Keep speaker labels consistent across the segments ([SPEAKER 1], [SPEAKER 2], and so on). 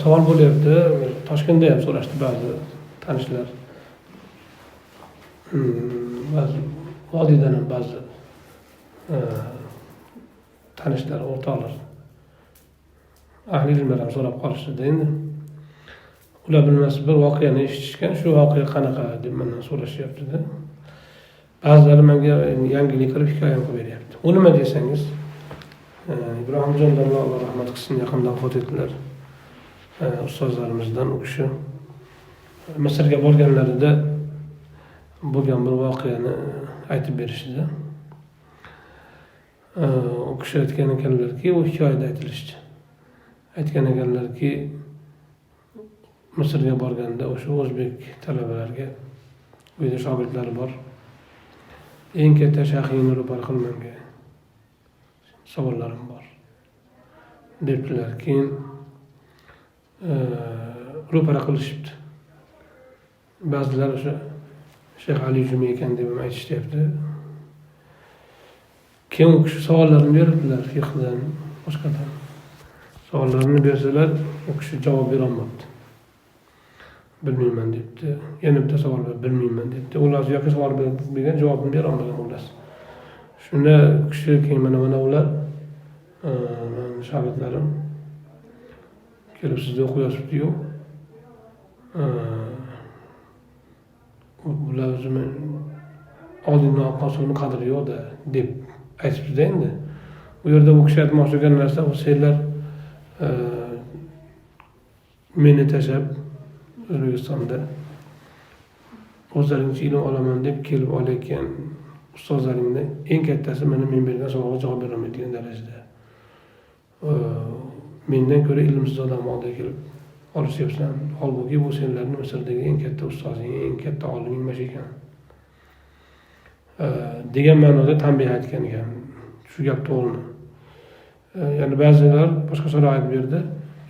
[SPEAKER 1] savol bo'lyapti. Toshkentda ham so'rashdi ba'zi tanishlar. Ba'zi vodiydan ham ba'zi tanishlar, o'rtoqlar. Ahli ilmlar ham so'rab qolishdi endi. Ular bilmas bir voqeani eshitishgan, shu voqea qanaqa deb mendan so'rashyapti-da. Ba'zilari menga yangilik qilib hikoya qilib beryapti. U nima desangiz, Ibrohimjon domla Alloh rahmat qilsin, yaqinda vafot etdilar. Ustozlarimizdan u kishi Misrga borganlarida bo'lgan bir voqeani aytib berishdi. U kishi aytgan ekanlarki, u hikoyada aytilishdi. Aytgan ekanlarki, Misrga borganda o'sha o'zbek talabalarga uyda shogirdlari bor. Eng katta shayxingni ro'par qil menga. Savollarim bor. Debdilar. Keyin ro'para qilishibdi. Ba'zilar o'sha Shayx Ali Jumi ekan deb aytishyapti. Keyin u kishi savollarni berdilar, fiqhdan, boshqadan. Savollarni bersalar, u kishi javob bera olmabdi. Bilmayman debdi. Yana bitta savol bor, bilmayman debdi. Ular yoki savol bergan javobini bera olmagan ular. Shunda u kishi keyin mana ular shogirdlarim kelib sizda o'qiyapti-yu. Ular o'zini oldindan qosuvni qadri yo'q-da deb aytibdi endi. U yerda u kishi aytmoqchi bo'lgan narsa, u senlar meni tashlab O'zbekistonda o'zlaringcha ilm olaman deb kelib olayotgan ustozlaringni eng kattasi men bergan savolga javob bera olmaydigan darajada. Mendan ko'ra ilmsiz odam oldiga kelib olishyapsan. Holbuki bu senlarning Misrdagi eng katta ustozing, eng katta oliming emas ekan. Degan ma'noda tanbeh aytgan ekan. Shu gap to'g'rimi? Ya'ni ba'zilar boshqa sharoit berdi.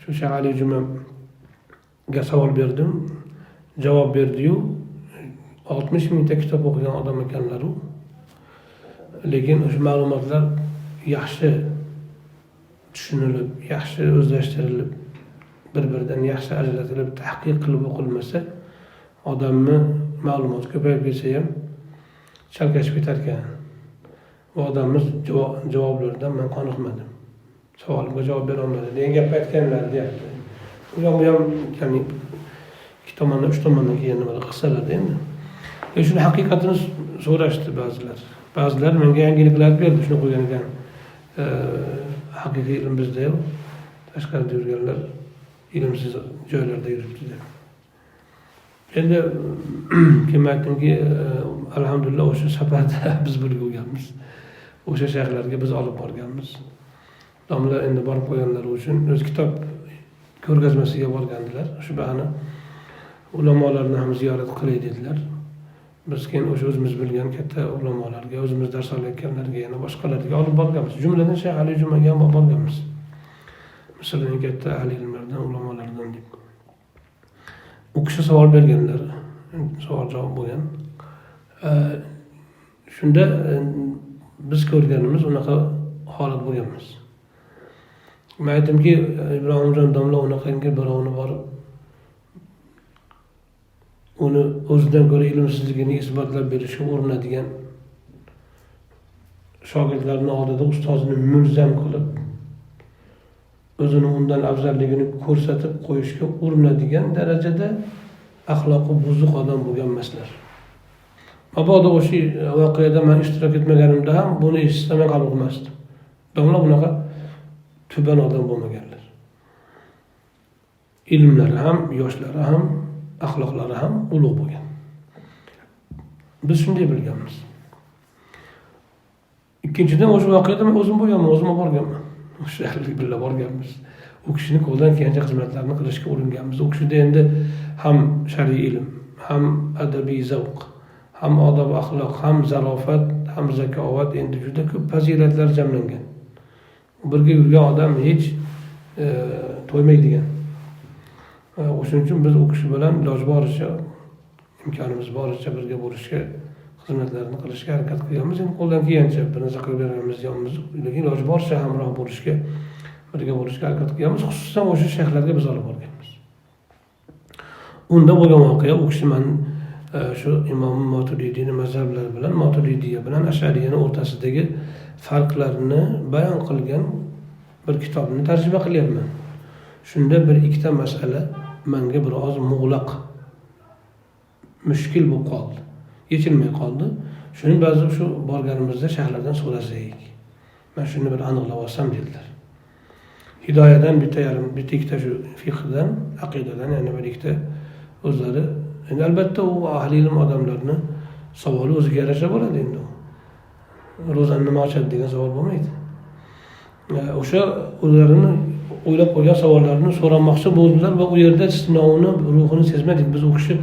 [SPEAKER 1] Shu Shayx Ali Jumaga savol berdim, javob berdi-yu, 60 mingta kitob o'qigan odam ekanlar-u. Lekin o'sha ma'lumotlar yaxshi tushunilib, yaxshi o'zlashtirilib, bir-biridan yaxshi ajratilib, tahqiq qilib o'qilmasa, odamni ma'lumot ko'payib ketsa ham chalkashib ketar ekan. Bu odamimiz javoblardan men qoniqmadim. Savolimga javob bera olmadi degan gap aytganlar deyapti. Bu ham ya'ni ikki tomondan, uch tomondan kelgan nimalar qilsalar endi. Shuni haqiqatini so'rashdi ba'zilar. Ba'zilar menga yangiliklar berdi, shuni qo'ygan ekan. Haqiqiy ilm bizda yo'q. Tashqarida yurganlar ilmsiz joylarda yuribdi deb. Endi kim aytdimki, alhamdulillah o'sha safarda biz birga bo'lganmiz. O'sha shayxlarga biz olib borganmiz. Domla endi borib qo'yganlar uchun o'z kitob ko'rgazmasiga borgandilar. Shu bahona ulamolarni ham ziyorat qilay dedilar. Biz keyin o'sha o'zimiz bilgan katta ulamolarga, o'zimiz dars olayotganlarga, yana boshqalarga olib borganmiz. Jumladan Shayx Ali Jumaga ham olib borganmiz. Misrning katta ahli ilmlardan, ulamolardan deb. U kishi savol berganlar, savol javob bo'lgan. Shunda biz ko'rganimiz unaqa holat bo'lganmiz. Men aytdimki, Ibrohimjon domla unaqangi birovni borib uni o'zidan ko'ra ilmsizligini isbotlab berishga urinadigan shogirdlarning oldida ustozini mulzam qilib, o'zini undan afzalligini ko'rsatib qo'yishga urinadigan darajada axloqi buzuq odam bo'lgan emaslar. Mabodo o'sha voqeada men ishtirok etmaganimda ham buni eshitsam men qabul qilmasdim. Domla bunaqa tuban odam bo'lmaganlar. Ilmlari ham, yoshlari ham, axloqlari ham ulug' bo'lgan. Biz shunday bilganmiz. Ikkinchidan o'sha voqeada men o'zim bo'lganman, o'zim borganman. O'sha ahli birga borganmiz. U kishining qo'ldan kelgancha xizmatlarni qilishga uringanmiz. U kishida endi ham shar'iy ilm, ham adabiy zavq, ham odob axloq, ham zarofat, ham zakovat, endi juda ko'p fazilatlar jamlangan. Birga yurgan odam hech to'ymaydigan. O'shuning uchun biz u kishi bilan iloji boricha, imkonimiz boricha birga bo'lishga, xizmatlarni qilishga harakat qilganmiz. Endi qo'ldan kelgancha bir narsa qilib berganimiz yo'qmiz, lekin iloji boricha hamroh bo'lishga birga bo'lishga harakat qilganmiz. Xususan o'sha shayxlarga biz olib borganmiz. Unda bo'lgan voqea u kishi men shu Imom Moturidiyning mazhablari bilan Moturidiya bilan Ash'ariyning o'rtasidagi farqlarni bayon qilgan bir kitobni tarjima qilyapman. Shunda bir ikkita masala menga biroz muğlaq, mushkil bo'lib qoldi. Yechilmay qoldi. Shuni ba'zi shu borganimizda shayxlardan so'rasak, men shuni bir aniqlab olsam dedilar. Hidoyadan bitta ikkita shu fiqhdan, aqidadan yana bir ikkita o'zlari. Endi albatta u ahli ilm odamlarni savoli o'ziga yarasha bo'ladi endi. Ro'zani nima ochadi degan savol bo'lmaydi. O'sha o'zlarini o'ylab qo'ygan savollarni so'ramoqchi bo'ldilar va u yerda sinovni ruhini sezmadik. Biz u kishi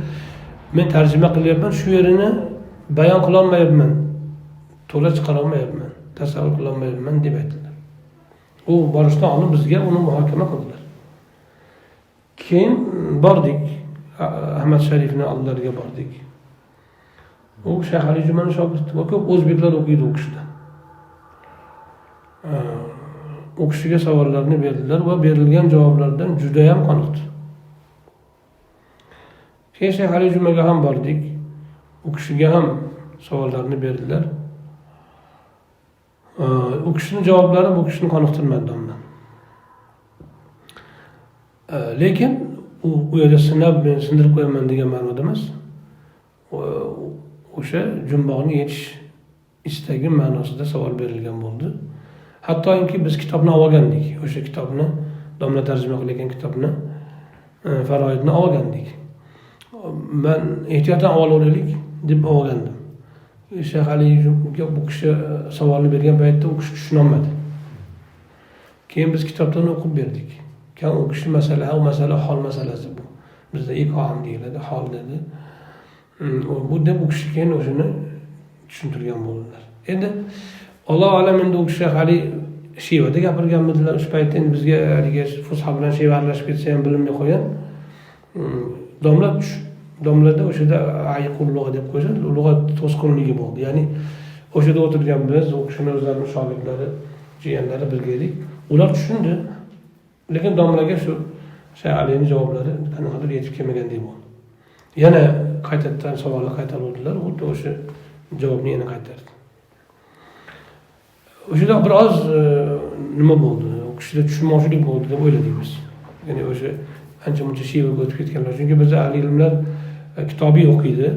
[SPEAKER 1] men tarjima qilyapman, shu yerini bayon qila olmayapman, to'la chiqara olmayapman, tasavvur qila olmayapman deb aytdilar. U borishdan oldin bizga uni muhokama qildilar. Keyin bordik, Ahmad Sharifning oldilariga bordik. U Shayx Ali Jumaning shogirdi va ko'p o'zbeklar o'qiydi u kishidan. U kishiga savollarni berdilar va berilgan javoblardan juda ham qoniqdi. Keyin Shayx Ali Jumaga ham bordik. U kishiga ham savollarni berdilar. U kishining javoblari bu kishini qoniqtirmadi domla. Lekin u yerda sinab men sindirib qo'yaman degan ma'noda emas. O'sha jumboqni yechish istagi ma'nosida savol berilgan bo'ldi. Hattoki biz kitobni olgandik. O'sha kitobni, domla tarjima qilingan kitobni, Faroidni olgandik. Men ehtiyotdan olaylik deb olgandim. Shayx Aliga bu kishi savolni bergan paytda u kishi tushuna olmadi. Keyin biz kitobdan o'qib berdik. Keyin u kishi masala hol masalasi bu. Bizda iqom deyiladi, hol dedi. Bu deb u kishi keyin o'shani tushuntirgan bo'ldilar. Endi Alloh alam endi u kishi hali shivada gapirganmidilar o'sha paytda, endi bizga haliga fusha bilan shiva aralashib ketsa ham bilinmay qo'ygan. Domlada o'shada ayiqul lug'a deb qo'yishadi, lug'a to'sqinligi bo'ldi. Ya'ni o'shada o'tirgan biz, u kishining o'zlarining shogirdlari, jiyanlari birga edik. Ular tushundi. Lekin domlaga shu Shayx Alining javoblari qanaqadir yetib kelmagandek bo'ldi. Yana qaytadan savolni qaytaruvdilar, xuddi o'sha javobni yana qaytardi. O'shada biroz nima bo'ldi? U kishida tushunmovchilik bo'ldi deb o'yladik biz. Ya'ni o'sha ancha-muncha shivaga o'tib ketganlar. Chunki biz ahli ilmlar kitobiy o'qiydi,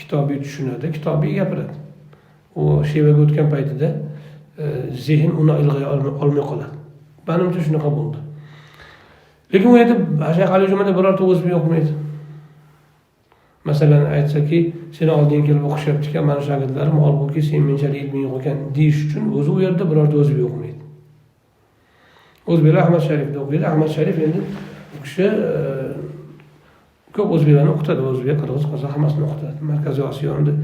[SPEAKER 1] kitobiy tushunadi, kitobiy gapiradi. U shivaga o'tgan paytida zehn uni ilg'ay olmay qoladi. Menimcha shunaqa bo'ldi. Lekin u yerda Shayx Ali Jumada birorta o'zbek o'qimaydi. Masalan, aytsaki, seni oldinga kelib o'qishyapti ekan, mana shogirdlarim, holbuki sen menchalik ilming yo'q ekan deyish uchun o'zi u yerda birorta o'zbek o'qimaydi. O'zbeklar Ahmad Sharifda o'qiydi. Ahmad Sharif endi u kishi ko'p o'zbeklarni o'qitadi, o'zbek, qirg'iz, qozoq hammasini o'qitadi. Markaziy Osiyoning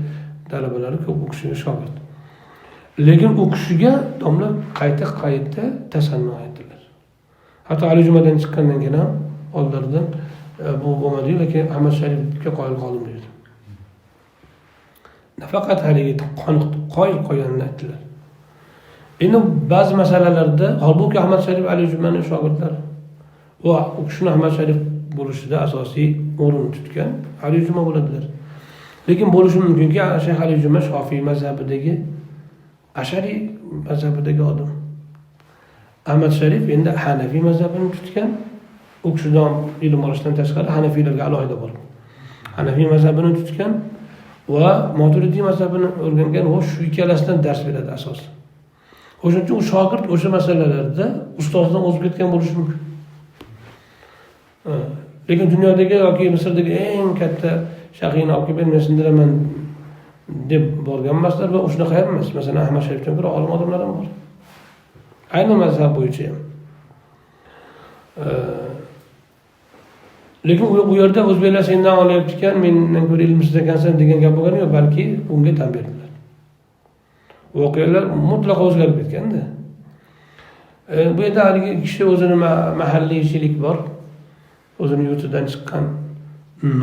[SPEAKER 1] talabalari ko'p u kishiga shogird. Lekin u kishiga domla qayta tasanno aytdilar. Hatto Ali Jumadan chiqqandan keyin ham oldlaridan bu bo'lmadi, lekin Ahmad Sharifga qoyil qoldim dedi. Nafaqat haligi qoyil qo'yganini aytdilar. Endi ba'zi masalalarda, holbuki Ahmad Sharif Ali Jumaning shogirdlari va u kishining Ahmad Sharif bo'lishida asosiy o'rin tutgan Ali Juma bo'ladilar. Lekin bo'lishi mumkinki, Shayx Ali Juma Shofiy mazhabidagi, Ash'ari mazhabidagi odam. Ahmad Sharif endi Hanafiy mazhabini tutgan. U kishidan ilm olishdan tashqari Hanafiylarga alohida bor. Hanafiy mazhabini tutgan va Moturidiy mazhabini o'rgangan va shu ikkalasidan dars beradi asosan. O'shuning uchun u shogird o'sha masalalarda ustozidan o'zib ketgan bo'lishi mumkin. Lekin dunyodagi yoki Misrdagi eng katta shayxini olib kelib men sindiraman deb borgan emaslar va shunaqa ham emas. Masalan, Ahmad Sharifdan ko'ra olim odamlar ham bor. Ayni mazhab bo'yicha ham. Lekin u yerda o'zbeklar sendan olyapti ekan, mendan ko'ra ilmsiz ekansan degan gap bo'lgani yo'q, balki unga tan berdilar. Voqealar mutlaqo o'zgarib ketganda. Bu yerda haligi kishi o'zining mahalliychilik bor. O'zini yurtidan chiqqan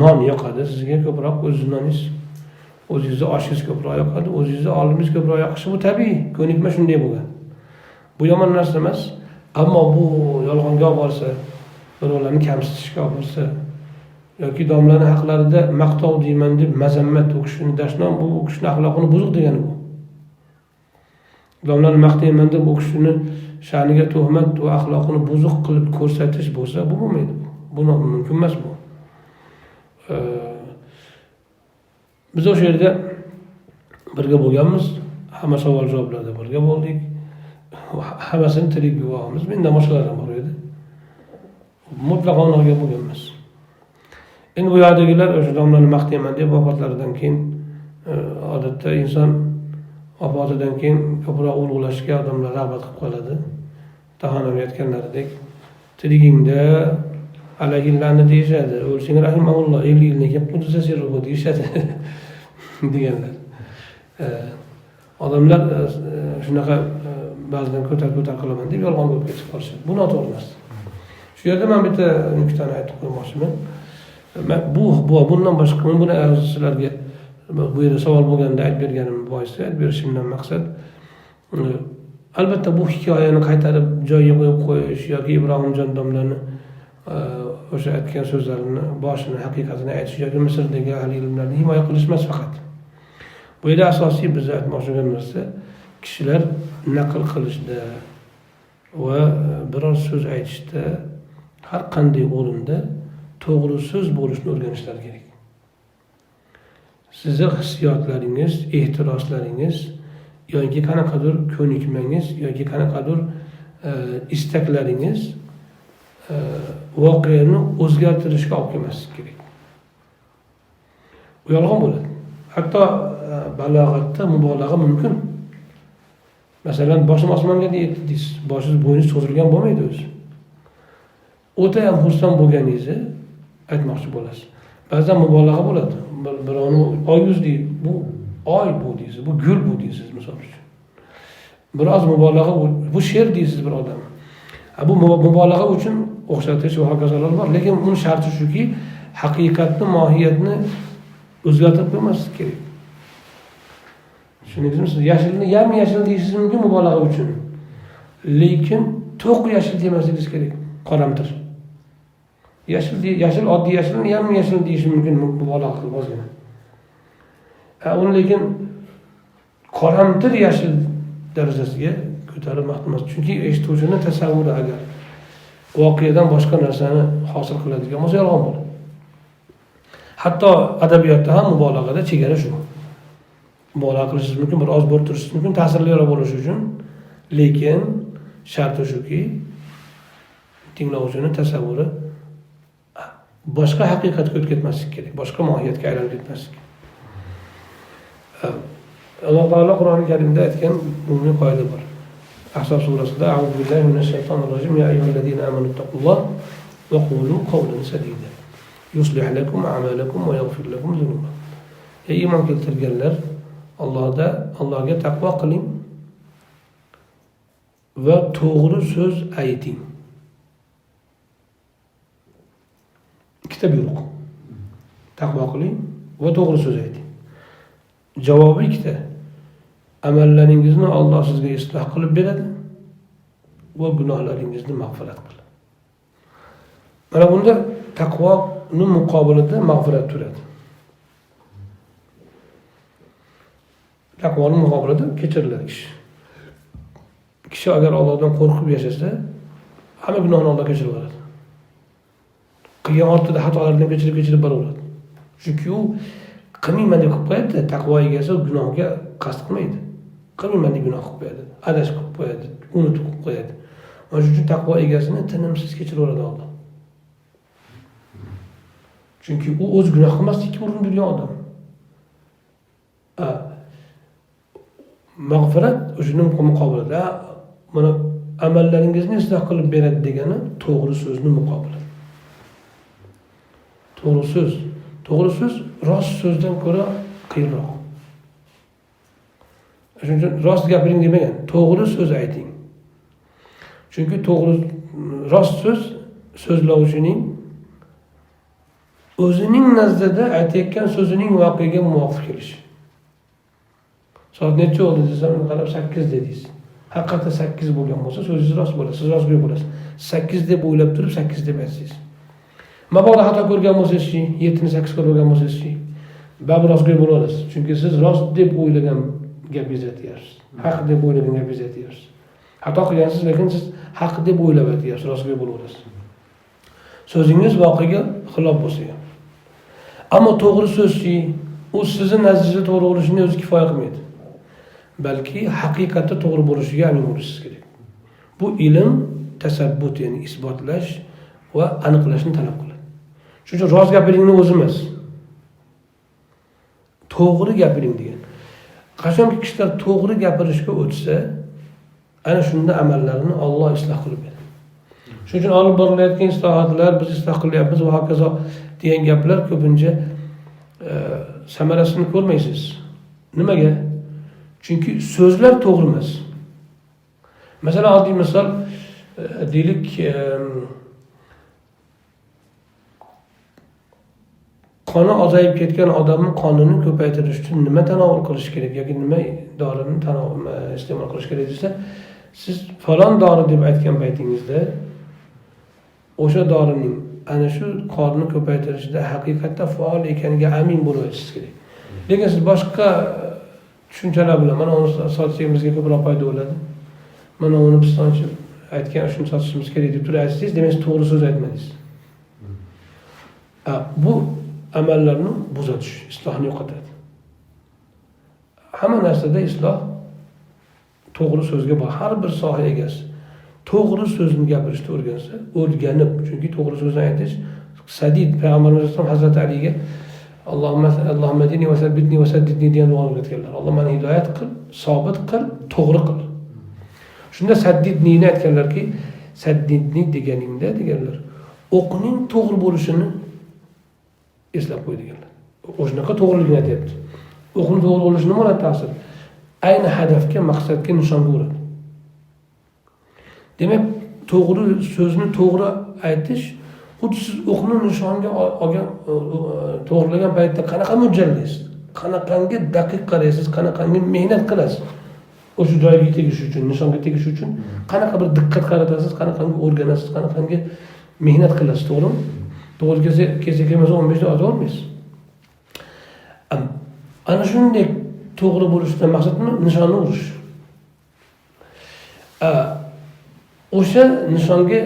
[SPEAKER 1] non yoqadi, sizga ko'proq o'zingiz noningiz, o'zingizni oshingiz ko'proq yoqadi, o'zingizni olimingiz ko'proq yoqishi bu tabiiy, ko'nikma shunday bo'lgan. Bu yomon narsa emas. Ammo bu yolg'onga olib borsa, birovlarni kamsitishga olib borsa, yoki domlaning haqlarida maqtov deyman deb mazammat o'qishini dashnom, bu o'qishni axloqini buzuq degani bu. Domlarni maqtayman deb o'qishini sha'niga tuhmat va axloqini buzuq qilib ko'rsatish bo'lsa, bu bo'lmaydi. Bu mumkin emas bu. Biz o'sha yerda birga bo'lganmiz, hamma savol javoblarda birga bo'ldik. Hammasini tirik guvohimiz, mendan boshqalar ham bor edi. Mutlaqo noga bo'lganmiz. Endi bu yerdagilar o'sha domlarni maqtayman deb vafotlaridan keyin odatda inson vafotidan keyin ko'proq ulug'lashga odamlar rag'bat qilib qoladi. Tahonaga aytganlaridek, tirigingda alayhillarni deyishadi, o'lsang rahimahulloh 50 yildan keyin qudsa sirruhu deyishadi deganlar. Odamlar shunaqa ba'zidan ko'tar qilaman deb yolg'on bo'lib ketib qolishadi. Bu noto'g'ri emas. Shu yerda men bitta nuqtani aytib qo'ymoqchiman. Bundan boshqa men buni sizlarga bu yerda savol bo'lganda aytib berganim boisi, aytib berishimdan maqsad albatta bu hikoyani qaytarib joyiga qo'yib qo'yish yoki Ibrohimjon domlani o'sha aytgan so'zlarini boshini haqiqatini aytish yoki Misrdagi ahli ilmlarni himoya qilish emas faqat. Bu yerda asosiy biz aytmoqchi bo'lgan narsa kishilar naql qilishda va biror so'z aytishda har qanday o'rinda to'g'ri so'z bo'lishni o'rganishlari kerak. Sizning hissiyotlaringiz, ehtiroslaringiz yoki qanaqadir ko'nikmangiz yoki qanaqadir istaklaringiz voqeani o'zgartirishga olib kelmasligi kerak. Bu yolg'on bo'ladi. Hatto balog'atda mubolag'a mumkin. Masalan, boshim osmonga deysiz, boshingiz bo'yningiz cho'zilgan bo'lmaydi o'zi. O'ta ham xursand bo'lganingizni aytmoqchi bo'lasiz. Ba'zan mubolag'a bo'ladi. Birovni oy yuz deydi, bu oy bu deysiz, bu gul bu deysiz misol uchun. Biroz mubolag'a bu she'r deysiz bir odam. Bu mubolag'a uchun o'xshatish va hokazolar bor, lekin uning sharti shuki, haqiqatni, mohiyatni o'zgartirib qo'ymaslik kerak. Tushundingizmi? Siz yashilni yam-yashil deyishingiz mumkin mubolag'a uchun. Lekin to'q yashil demasligingiz kerak. Qoramtir. Yashil oddiy yashilni yam-yashil deyish mumkin mubolag'a qilib ozgina. Uni lekin qoramtir yashil darajasiga ko'tarib maqtamas. Chunki eshituvchining tasavvuri agar voqeadan boshqa narsani hosil qiladigan bo'lsa yolg'on bo'ladi. Hatto adabiyotda ham mubolag'ada chegara shu. Mubolag'a qilishingiz mumkin, bir oz bo'lib turishingiz mumkin, ta'sirliroq bo'lishi uchun, lekin sharti shuki, tinglovchining tasavvuri boshqa haqiqatga o'tib ketmasligi kerak, boshqa mohiyatga aylanib ketmasligi. Alloh taolo Qur'oni Karimda aytgan umumiy qoida bor. Ahzob surasida A'udhu billahi minash shaytonir rojim ya ayyuhallazina amanu taqulloh va qulu qawlan sadida yuslih lakum a'malakum va yaghfir lakum dhunubakum. Ey iymon keltirganlar, Allohga taqvo qiling va to'g'ri so'z ayting. Ikkita buyruq. Taqvo qiling va to'g'ri so'z ayting. Javobi ikkita. Amallaringizni Alloh sizga isloh qilib beradi va gunohlaringizni mag'firat qiladi. Mana bunda taqvoning muqobilida mag'firat turadi. Taqvoning muqobilida kechiriladi kishi. Kishi agar Allohdan qo'rqib yashasa, hamma gunohni Alloh kechirib yuboradi. Qilgan ortida xatolardan kechirib boraveradi. Chunki u qilmayman deb qilib qo'yadi, taqvo egasi gunohga qasd qilmaydi. Qilmayman deb gunoh qilib qo'yadi, adashib qilib qo'yadi, unutib qilib qo'yadi. O'shuning uchun taqvo egasini tinimsiz kechiraveradi Alloh. Chunki u o'z gunoh qilmaslikka urinib yurgan odam. Mag'firat o'shuning muqobilida, mana amallaringizni isloh qilib beradi degani to'g'ri so'zni muqobili. To'g'ri so'z rost so'zdan ko'ra qiyinroq. Shuning uchun rost gapiring demagan, to'g'ri so'z ayting. Chunki rost so'z so'zlovchining o'zining nazdida aytayotgan so'zining voqeaga muvofiq kelishi. Soat necha bo'ldi desam, qarab 8 dedingiz. Haqiqatda 8 bo'lgan bo'lsa, so'zingiz rost bo'ladi, siz rostgo'y bo'lasiz. 8 deb o'ylab turib 8 deb aytsangiz. Mabodo xato ko'rgan bo'lsangiz-chi, 7 ni 8 ko'rgan bo'lsangiz-chi, baribir rostgo'y bo'lasiz. Chunki siz rost deb o'ylagan gapingiz aytyapsiz. Haq deb o'ylagan gapingiz aytyapsiz. Xato qilgansiz, lekin siz haq deb o'ylab aytyapsiz, rostgo'y bo'laverasiz. So'zingiz voqeaga xilof bo'lsa ham. Ammo to'g'ri so'zchi, u sizning nazdingizda to'g'ri bo'lishini o'zi kifoya qilmaydi. Balki haqiqatda to'g'ri bo'lishiga amin bo'lishingiz kerak. Bu ilm tasabbut, ya'ni isbotlash va aniqlashni talab qiladi. Shuning uchun rost gapiringni o'zi emas, to'g'ri gapiring degan. Qachonki kishilar to'g'ri gapirishga o'tsa, ana shunda amallarini Alloh isloh qilib beradi. Shuning uchun olib borilayotgan islohotlar, biz isloh qilyapmiz va hokazo degan gaplar ko'pincha samarasini ko'rmaysiz. Nimaga? Chunki so'zlar to'g'ri emas. Masalan, oddiy misol deylik, qoni ozayib ketgan odamning qonini ko'paytirish uchun nima tanovul qilish kerak yoki nima dorini iste'mol qilish kerak desa, siz falon dori deb aytgan paytingizda o'sha dorining ana shu qonni ko'paytirishda haqiqatda faol ekaniga amin bo'lishingiz kerak. Lekin siz boshqa tushunchalar bilan mana uni sotishimizga ko'proq foyda bo'ladi, mana uni pistonchi aytgan shuni sotishimiz kerak deb turib aytsangiz, demak siz to'g'ri so'z aytmadingiz. Bu amallarni buzatish, islohni yo'qotadi. Hamma narsada isloh to'g'ri so'zga bor. Har bir soha egasi to'g'ri so'zni gapirishni o'rgansa, o'rganib, chunki to'g'ri so'zni aytish sadid, Payg'ambarimiz Hazrati Aliga Allohumma dini va sabbitni va saddidni degan duo o'rgatganlar. Alloh meni hidoyat qil, sobit qil, to'g'ri qil. Shunda saddidnini aytganlarki, saddidni deganingda deganlar, o'qning to'g'ri bo'lishini eslab qo'y deganlar. O'shanaqa to'g'riligini aytyapti. O'qning to'g'ri bo'lishi nima bo'ladi ta'sir? Ayni hadafga, maqsadga nishonga uradi. Demak, to'g'ri so'zni to'g'ri aytish, xuddi siz o'qni nishonga olgan, to'g'rilagan paytda qanaqa mo'ljallaysiz, qanaqangi daqiq qaraysiz, qanaqangi mehnat qilasiz. O'sha joyga tegish uchun, nishonga tegish uchun qanaqa bir diqqat qaratasiz, qanaqangi o'rganasiz, qanaqangi mehnat qilasiz, to'g'rimi? To'g'ri kelsa 15 da ota olmaysiz. Ana shunday to'g'ri bo'lishdan maqsad nima? Nishonni urish. O'sha nishonga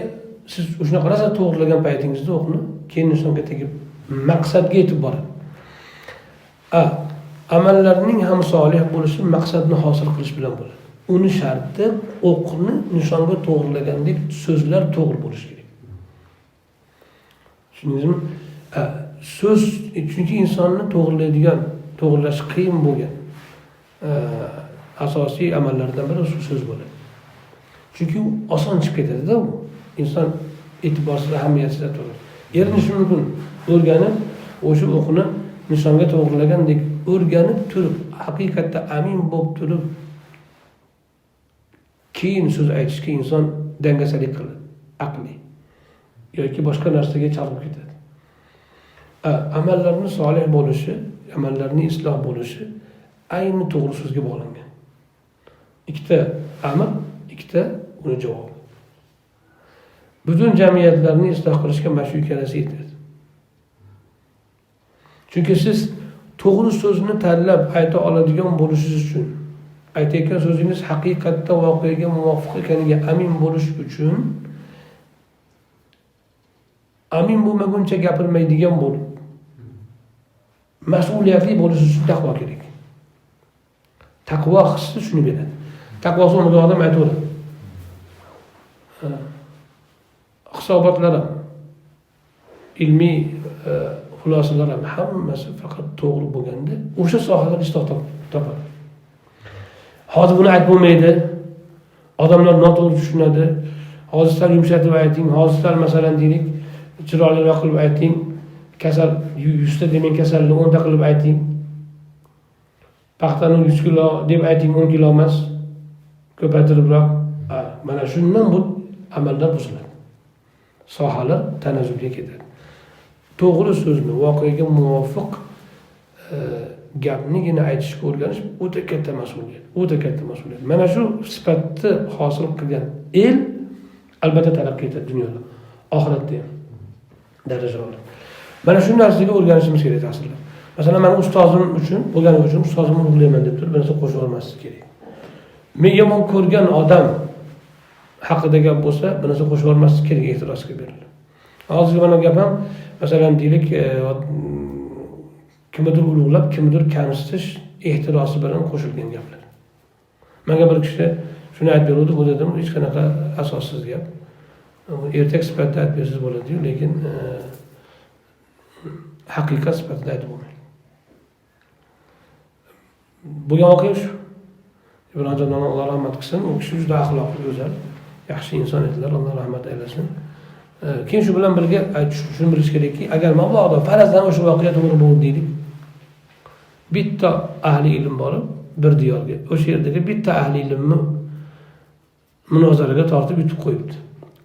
[SPEAKER 1] siz o'shuna qarasa to'g'rilagan paytingizda o'qni, keyin nishonga tegib maqsadga yetib boradi. Amallarning ham solih bo'lishi maqsadni hosil qilish bilan bo'ladi. Uni sharti o'qni nishonga to'g'rilagandek so'zlar to'g'ri bo'lishi kerak. Tushundingizmi? So'z, chunki insonni to'g'rilaydigan, to'g'rilash qiyin bo'lgan asosiy amallardan biri shu so'z bo'ladi. Chunki u oson chiqib ketadi-da u. Inson e'tiborsiz, ahamiyatsiz turadi. Erinishi mumkin. O'rganib, o'sha o'qni nishonga to'g'rilagandek o'rganib turib, haqiqatda amin bo'lib turib, keyin so'z aytishga inson dangasalik qiladi, aqli yoki boshqa narsaga chalg'ib ketadi. Amallarning solih bo'lishi, amallarning isloh bo'lishi ayni to'g'ri so'zga bog'langan. Ikkita amr, ikkita uni javobi. Butun jamiyatlarni isloh qilishga mana shu ikkalasi yetadi. Chunki siz to'g'ri so'zni tanlab ayta oladigan bo'lishingiz uchun, aytayotgan so'zingiz haqiqatda voqeaga muvofiq ekaniga amin bo'lish uchun, amin bo'lmaguncha gapirmaydigan bo'lib, mas'uliyatli bo'lish uchun taqvo kerak. Taqvo hissi shuni beradi. Taqvosi bo'lmagan odam aytaveradi. Hisobotlar ham, ilmiy xulosalar ham hammasi faqat to'g'ri bo'lganda o'sha sohalar isloh topadi. Hozir buni aytib bo'lmaydi. Odamlar noto'g'ri tushunadi. Hozirlar yumshatib ayting, hozirlar masalan deylik, chiroyliroq qilib ayting. Kasal 100 ta demang, kasalni 10 ta qilib ayting. Paxtani 100 kilo deb ayting, 10 kilo emas. Ko'paytiribroq. Mana shundan bu amallar buziladi. Sohalar tanazzulga ketadi. To'g'ri so'zni voqeaga muvofiq gapnigina aytishga o'rganish o'ta katta mas'uliyat. O'ta katta mas'uliyat. Mana shu sifatni hosil qilgan el albatta taraqqiy etadi dunyoda, oxiratda ham daraja oladi. Mana shu narsaga o'rganishimiz kerak aslida. Masalan, men ustozim uchun, bo'lganim uchun ustozimni ulug'layman deb turib, bir narsa qo'shib olmaslik kerak. Men yomon ko'rgan odam haqida gap bo'lsa, bir narsa qo'shib olmaslik kerak, ehtirosga beriladi. Hozirgi mana gap ham, masalan, deylik, kimdir ulug'lab, kimdir kamsitish ehtirosi bilan qo'shilgan gaplar. Menga bir kishi shuni aytib berdi, bu dedim, hech qanaqa asossiz gap. Ertak sifatida aytib bersangiz bo'ladi-yu, lekin haqiqat sifatida aytib bo'lmaydi. Bo'lgan voqea shu. Ibrohim jondan Alloh rahmat qilsin, u kishi juda axloqli, go'zal, yaxshi inson edilar, Alloh rahmat aylasin. Keyin shu bilan birga shuni bilish kerakki, agar mabodo farazdan o'sha voqea to'g'ri bo'ldi deylik, bitta ahli ilm borib bir diyorga, o'sha yerdagi bitta ahli ilmni munozaraga tortib yutib qo'yibdi.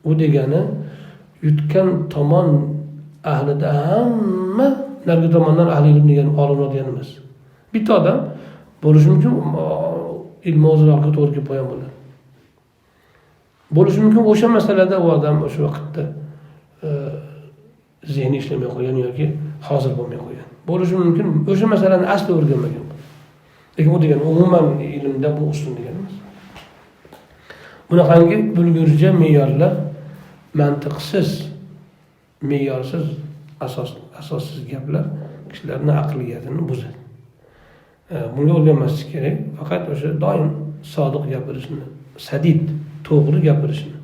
[SPEAKER 1] U degani yutgan tomon ahlida hamma narigi tomondan ahli ilm degan olimlar degani emas. Bitta odam bo'lishi mumkin, ilm o'zlariga to'g'ri kelib qo'ygan bo'ladi. Bo'lishi mumkin o'sha masalada u odam o'sha vaqtda zehni ishlamay qo'ygan yoki hozir bo'lmay qo'ygan. Bo'lishi mumkin o'sha masalani asli o'rganmagan. Lekin u degani umuman ilmda bu ustun degani emas. Bunaqangi bulgurja me'yorlar mantiqsiz, me'yorsiz, asossiz gaplar kishilarning aqliyatini buzadi. Bunga o'rganmaslik kerak. Faqat o'sha doim sodiq gapirishni, sadid, to'g'ri gapirishni,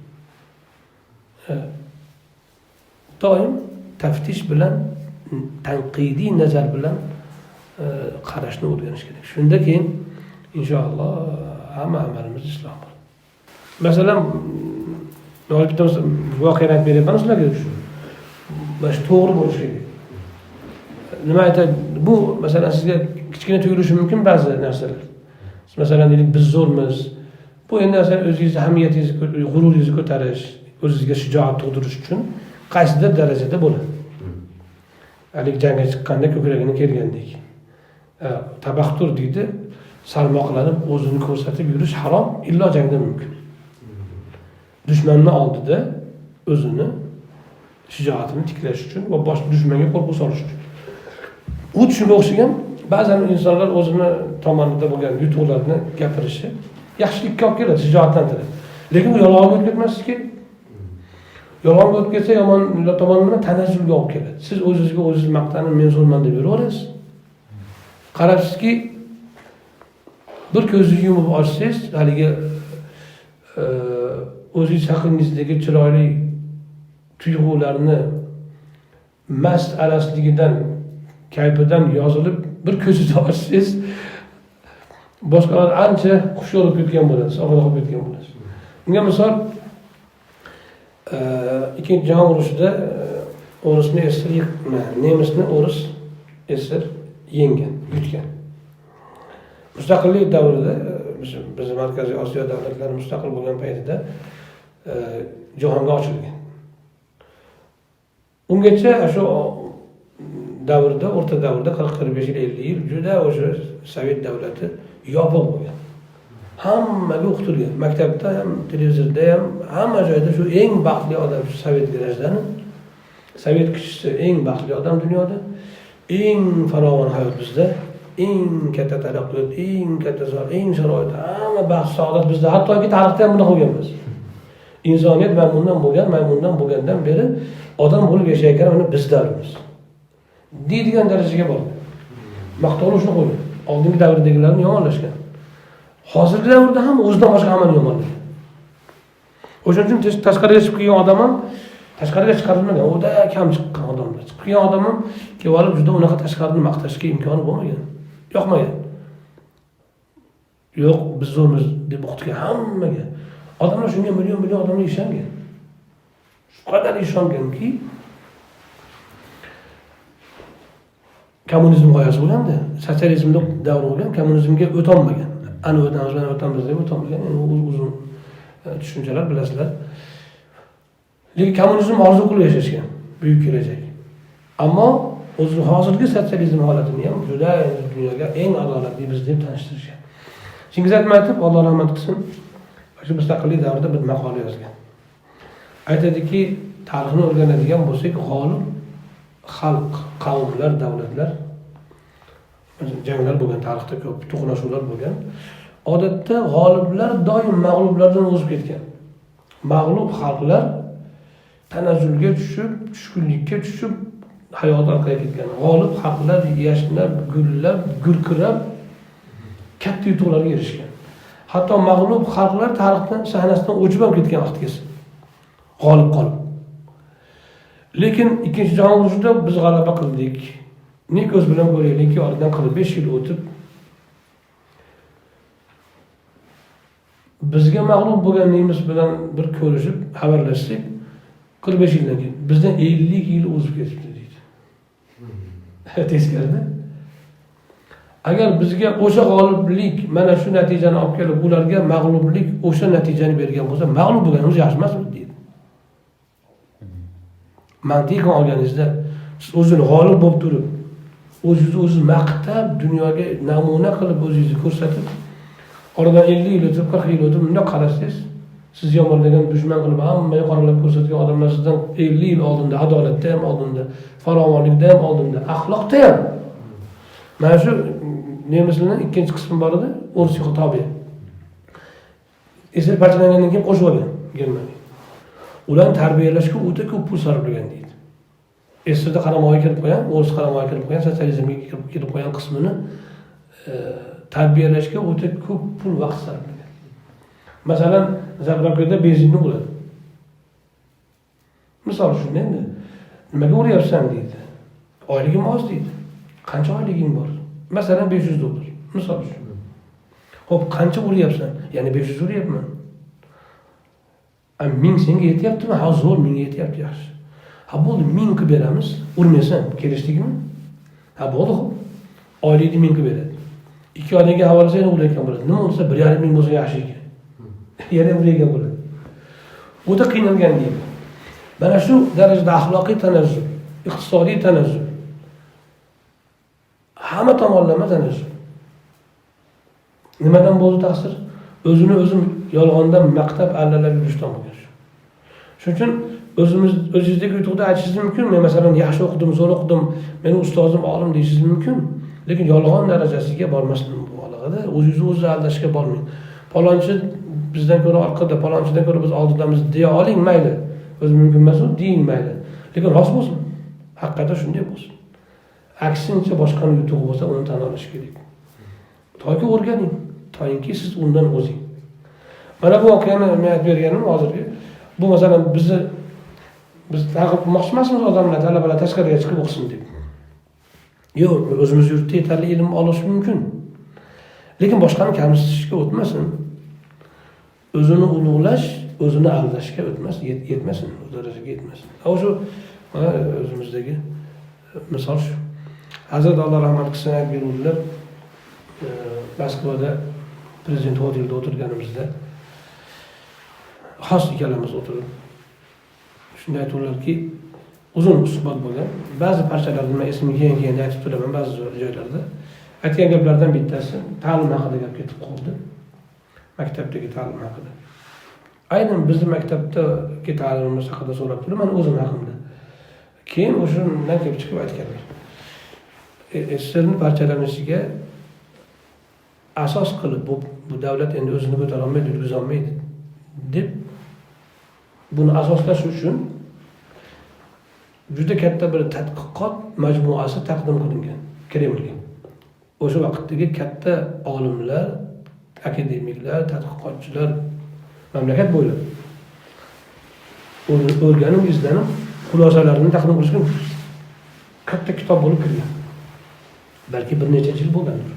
[SPEAKER 1] doim taftish bilan, tanqidiy nazar bilan qarashni o'rganish kerak. Shunda keyin inshaalloh hamma amalimiz isloh bo'ladi. Masalan, bitta voqeani aytib beryapman sizlarga shu. Mana shu to'g'ri bo'lishi kerak. Nima aytadi? Bu masalan sizga kichkina tuyulishi mumkin ba'zi narsalar. Masalan, deylik, biz zo'rmiz. Bu endi masalan o'zingizni hamiyatingizni, g'ururingizni ko'tarish, o'zingizga shijoat tug'dirish uchun qaysidir darajada bo'ladi. Hali jangga chiqqanda ko'kragini kergandek. Tabaxtur deydi, salmoqlanib o'zini ko'rsatib yurish harom, illo jangda mumkin. Dushmanning oldida o'zini shijoatini tiklash uchun va boshqa dushmanga qo'rquv solish uchun. U shunga o'xshagan ba'zan insonlar o'zini tomonida bo'lgan yutuqlarni gapirishi yaxshilikka olib keladi, shijoatlantiradi. Lekin bu yolg'onga o'tib ketmasligi kerak. Yolg'onga o'tib ketsa yomon tomonini tanazzulga olib keladi. Siz o'zingizga o'zingiz maqtanib, men zo'rman deb yuraverasiz. Qarabsizki, bir ko'zni yumib ochsangiz, haligi o'zingiz haqingizdagi chiroyli tuyg'ularni mast alasligidan, kayfidan yozilib bir ko'zingizni ochsangiz, boshqalar ancha xushyor bo'lib ketgan bo'ladi, sog'lom bo'lib ketgan bo'ladi. Bunga misol, Ikkinchi jahon urushida o'risni esir, nemisni o'ris esir yenggan, yutgan. Mustaqillik davrida, biz Markaziy Osiyo davlatlari mustaqil bo'lgan paytida jahonga ochilgan. Ungacha shu davrda, o'rta davrda 40-45 yil, 50 yil juda o'sha Sovet davlati yopiq bo'lgan. Hammaga o'qitilgan. Maktabda ham, televizorda ham, hamma joyda shu eng baxtli odam shu Sovet grajdani, Sovet kishisi eng baxtli odam dunyoda, eng farovon hayot bizda, eng katta taraqqiyot, eng katta eng sharoit, hamma baxt, saodat bizda. Hattoki tarixda ham bunaqa bo'lganmiz. Insoniyat maymundan bo'lgandan beri odam bo'lib yashayotgan mana bizlarmiz. Deydigan darajaga bordi. Maqtovni shuni qo'ydi. Oldingi davrdagilarni yomonlashgan. Hozirgi davrda ham o'zidan boshqa hammani yomonlagan. O'shuning uchun tashqariga chiqib kelgan odam ham tashqariga chiqarilmagan, o'da kam chiqqan odamlar. Chiqib kelgan odam ham kelib juda unaqa tashqarini maqtashga imkoni bo'lmagan. Yoqmagan. Yo'q, biz zo'rmiz deb o'qitgan hammaga. Odamlar shunga million odamlar ishongan. Shu qadar ishonganki, kommunizm g'oyasi bo'lganda, sotsializmda davr bo'lgan, kommunizmga o'tolmagan. Ana o'tamiz deb o'tolmagan. Uzun tushunchalar bilasizlar. Lekin kommunizm orzu qilib yashashgan, buyuk kelajak. Ammo o'zi hozirgi sotsializm holatini ham juda dunyoga eng adolatli biz deb tanishtirishgan. Chingiz Aytmatov, Alloh rahmat qilsin, shu mustaqillik davrida bir maqola yozgan. Aytadiki, tarixni o'rganadigan bo'lsak, g'olib xalq, qavmlar, davlatlar janglar bo'lgan, tarixda ko'p to'qnashuvlar bo'lgan. Odatda g'oliblar doim mag'lublardan o'zib ketgan. Mag'lub xalqlar tanazzulga tushib, tushkunlikka tushib hayot orqaga ketgan. G'olib xalqlar yashnab, gullab, gurkirab katta yutuqlarga erishgan. Hatto mag'lub xalqlar tarixdan sahnasidan o'chib ham ketgan vaqtgacha. G'olib qolib. Lekin ikkinchi jahon urushida biz g'alaba qildik. Nek o'z bilan ko'raylikki, oradan 45 yil o'tib bizga mag'lub bo'lganligimiz bilan bir ko'rishib, xabarlashsak, 45 yildan keyin bizdan 50 yil o'zib ketibdi deydi. Teskarida. Agar bizga o'sha g'oliblik mana shu natijani olib kelib, ularga mag'lublik o'sha natijani bergan bo'lsa, mag'lub bo'lganimiz yaxshi emasmi deydi. Mantiqan olganingizda siz o'zini g'olib bo'lib turib, o'zingizni maqtab, dunyoga namuna qilib o'zingizni ko'rsatib, oradan 50 yil o'tib, 40 yil o'tib bunday qarasangiz, siz yomonlagan, dushman qilib hammaga qoralab ko'rsatgan odamlar sizdan 50 yil oldinda, adolatda ham oldinda, farovonlikda ham oldinda, axloqda ham. Mana shu nemislarning ikkinchi qismi bor edi, O'rsi Xitobiy. Esir parchalangandan keyin qo'shib olgan Germaniya. Ularni tarbiyalashga o'ta ko'p pul sarflagan deydi. Esirda qaramoqqa kirib qo'ygan, O'rsi qaramoqqa kirib qo'ygan, sotsializmga kirib qo'ygan qismini tarbiyalashga o'ta ko'p pul vaqt sarflagan. Masalan, Zagrabda benzinni bo'ladi. Misol shunday endi. Nimaga uryapsan deydi. Oyligim oz deydi. Qancha oyliging bor? Masalan $500. Misol uchun. Xo'p, qancha uryapsan? Ya'ni 500 uryapman. 1000 senga yetyaptimi? Ha, zo'r, 1000 yetyapti, yaxshi. Ha, bo'ldi, 1000 qilib beramiz. Urmaysan, kelishdikmi? Ha, bo'ldi, xo'p. Oylikni 1000 qilib beradi. 2 oylikka havolasa yana urayotgan bo'ladi. Nima bo'lsa 1,5 bo'lsa yaxshi ekan. Yana urayotgan bo'ladi. O'ta qiynalgan deydi. Mana shu darajada axloqiy tanazzul, iqtisodiy tanazzul, hamma tomonlama tanazzul. Nimadan bo'ldi ta'sir? O'zini o'zim yolg'ondan maqtab allalab yurishdan bo'lgan shu. Shuning uchun o'zingizdagi yutuqni aytishingiz mumkin. Men masalan yaxshi o'qidim, zo'r o'qidim, meni ustozim olim deyishingiz mumkin. Lekin yolg'on darajasiga bormasdan bu holatda o'zingizni o'zi aldashga bormang. Palonchi bizdan ko'ra orqada, palonchidan ko'ra biz oldidamiz deya oling, mayli. O'zi mumkin emas, deng mayli. Lekin rost bo'lsin. Haqiqatda shunday bo'lsin. Aksincha boshqa yutuq bo'lsa, uni tan olish kerak. Toki o'rganing, toki siz undan o'zing. Mana bu voqeani men aytib berganim hozirgi. Bu masalan biz taqib moqchi emasmiz odamlar, talabalar tashqariga chiqib o'qisin deb. Yo'q, o'zimiz yurtda yetarli ilm olish mumkin. Lekin boshqani kamsitishga o'tmasin. O'zini ulug'lash, o'zini aldashga o'tmasin, yetmasin, u darajaga yetmasin. O'sha o'zimizdagi misol shu. Hazrat Alloh rahmat qilsin aytib beruvdilar. Moskvada prezident hotelda o'tirganimizda xos ikkalamiz o'tirib shunday aytdilarki, uzun suhbat bo'lgan. Ba'zi parchalarni men esimga keyin aytib turaman ba'zi joylarda. Aytgan gaplardan bittasi ta'lim haqida gap ketib qoldi. Maktabdagi ta'lim haqida. Aynan bizning maktabdagi ta'limimiz haqida so'rab turib, men o'zim haqimda. Keyin o'shundan kelib chiqib aytganlar. SSRning parchalanishiga asos qilib bu davlat endi o'zini ko'tara olmaydi, yurgiza olmaydi deb buni asoslash uchun juda katta bir tadqiqot majmuasi taqdim qilingan Kremlga. O'sha vaqtdagi katta olimlar, akademiklar, tadqiqotchilar mamlakat bo'ylab o'rganib, izlanib, xulosalarini taqdim qilishgan katta kitob bo'lib kirgan. Balki bir necha yil bo'lgandir.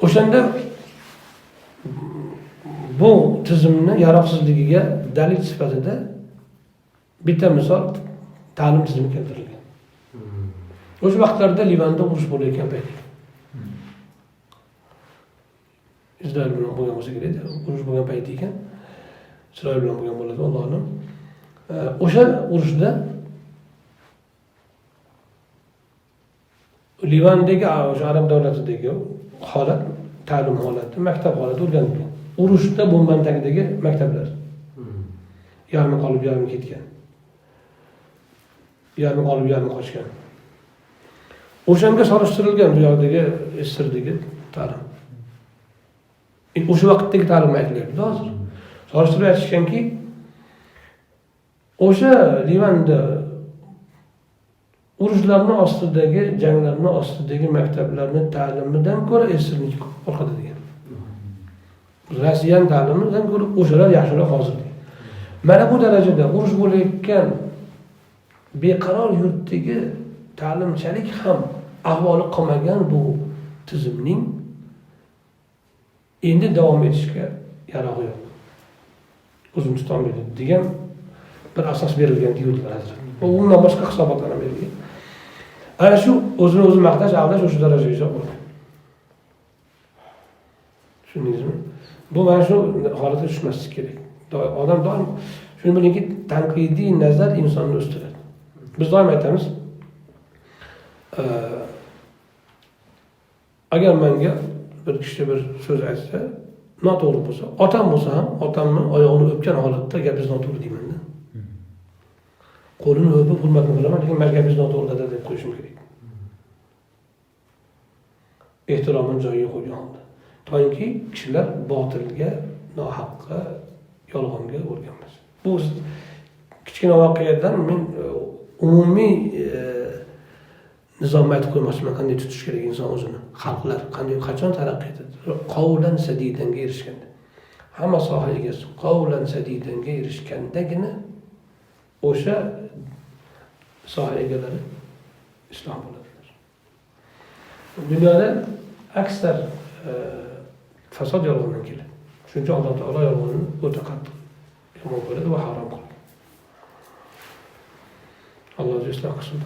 [SPEAKER 1] O'shanda bu tizimni yaroqsizligiga dalil sifatida bitta misol ta'lim tizimi keltirilgan. O'sha vaqtlarda Livanda urush bo'layotgan payt. Isroil bilan bo'lgan bo'lsa kerak, urush bo'lgan payt ekan. Isroil bilan bo'lgan bo'ladi, Alloh. 'Alam. 'O'sha urushda 1 Livandagi o'sha arab davlatidagi holat, ta'lim holati, maktab holati o'rganilgan. Urushda bombani tagidagi maktablar. Yarmi qolib, yarmi ketgan. Yarmi qolib, yarmi qochgan. O'shanga solishtirilgan bu yoqdagi Sirdagi ta'lim. O'sha vaqtdagi ta'lim aytilyapti hozir. Solishtirib aytishganki, o'sha Livanda urushlarning ostidagi, janglarning ostidagi maktablarning ta'limidan ko'ra Sirniki qo'rqadi degan. Rossiyan ta'limidan ko'ra o'shalar yaxshiroq hozir. Mana bu darajada urush bo'layotgan beqaror yurtdagi ta'limchalik ham ahvoli qolmagan bu tizimning endi davom etishga yarog'i yo'q. O'zim tutolmaydi degan bir asos berilgan deydilar hazrat. Undan boshqa hisobotlar ham berilgan. Ana shu o'zini o'zi maqtash, aldash o'sha darajagacha bo'lgan. Tushundingizmi? Bu mana shu holatga tushmaslik kerak. Odam doim shuni bilingki, tanqidiy nazar insonni o'stiradi. Biz doim aytamiz, agar menga bir kishi bir so'z aytsa, noto'g'ri bo'lsa, otam bo'lsa ham, otamni oyog'ini o'pgan holatda gapingiz noto'g'ri deyman-da. Qo'lini o'pib hurmatni qilaman, lekin men gapingiz noto'g'ri dada deb qo'yishim kerak. Ehtiromini joyiga qo'ygan holda. To'yinki kishilar botilga, nohaqqa, yolg'onga o'rganmas. Bu kichkina voqeadan men umumiy nizomni aytib qo'ymoqchiman, qanday tutish kerak inson o'zini, xalqlar qanday, qachon taraqqiy etadi. Qovlan sadidanga erishganda, hamma soha egasi qovlan sadidanga erishgandagina o'sha soha egalari islom bo'ladilar. Dunyoda aksar fasod yolg'ondan keladi. Shuning uchun Alloh taolo yolg'onni o'ta qattiq yomon ko'radi va harom qiladi. Alloh isloh qilsin.